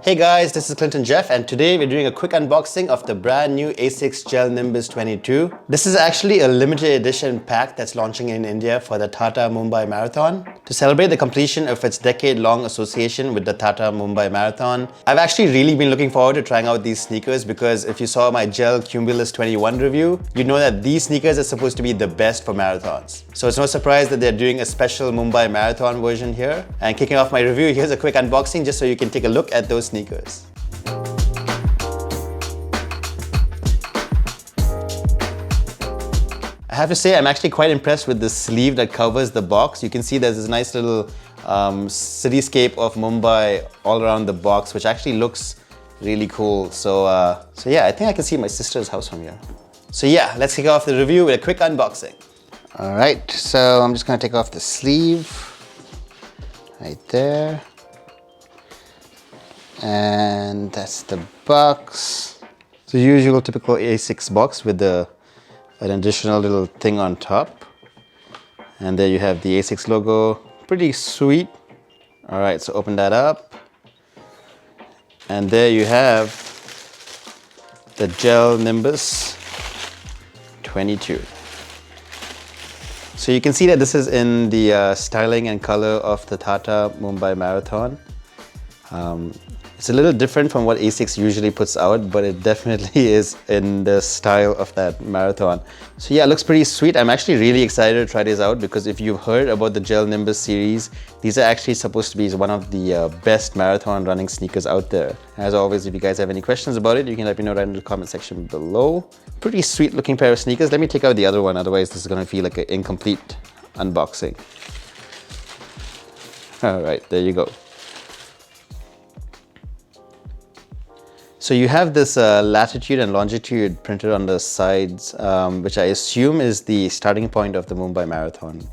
Hey guys, this is Clinton Jeff and today we're doing a quick unboxing of the brand new ASICS Gel Nimbus 22. This is actually a limited edition pack that's launching in India for the Tata Mumbai Marathon. To celebrate the completion of its decade-long association with the Tata Mumbai Marathon, I've actually really been looking forward to trying out these sneakers because if you saw my Gel Cumulus 21 review, you'd know that these sneakers are supposed to be the best for marathons. So it's no surprise that they're doing a special Mumbai Marathon version here. And kicking off my review, here's a quick unboxing just so you can take a look at those sneakers. I have to say I'm actually quite impressed with the sleeve that covers the box. You can see there's this nice little cityscape of Mumbai all around the box, which actually looks really cool. So yeah, I think I can see my sister's house from here. So yeah, let's kick off the review with a quick unboxing. All right, so I'm just gonna take off the sleeve right there. And that's the box. It's the usual typical ASICS box with an additional little thing on top. And there you have the ASICS logo. Pretty sweet. All right, so open that up. And there you have the Gel Nimbus 22. So you can see that this is in the styling and color of the Tata Mumbai Marathon. It's a little different from what ASICS usually puts out, but it definitely is in the style of that marathon. So yeah, it looks pretty sweet. I'm actually really excited to try this out because if you've heard about the Gel Nimbus series, these are actually supposed to be one of the best marathon running sneakers out there. As always, if you guys have any questions about it, you can let me know right in the comment section below. Pretty sweet looking pair of sneakers. Let me take out the other one, otherwise this is gonna feel like an incomplete unboxing. All right, there you go. So you have this latitude and longitude printed on the sides, which I assume is the starting point of the Mumbai Marathon.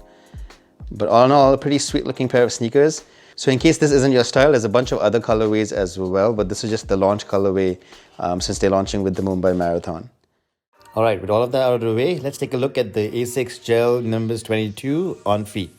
But all in all, a pretty sweet looking pair of sneakers. So in case this isn't your style, there's a bunch of other colorways as well, but this is just the launch colorway since they're launching with the Mumbai Marathon. All right, with all of that out of the way, let's take a look at the ASICS Gel Nimbus 22 on feet.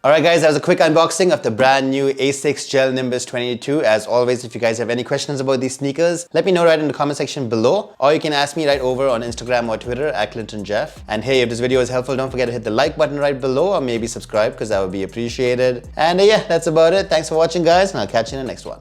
Alright guys, that was a quick unboxing of the brand new ASICS Gel Nimbus 22. As always, if you guys have any questions about these sneakers, let me know right in the comment section below, or you can ask me right over on Instagram or Twitter at Clinton Jeff. And hey, if this video is helpful, don't forget to hit the like button right below or maybe subscribe because that would be appreciated. And yeah, that's about it. Thanks for watching guys and I'll catch you in the next one.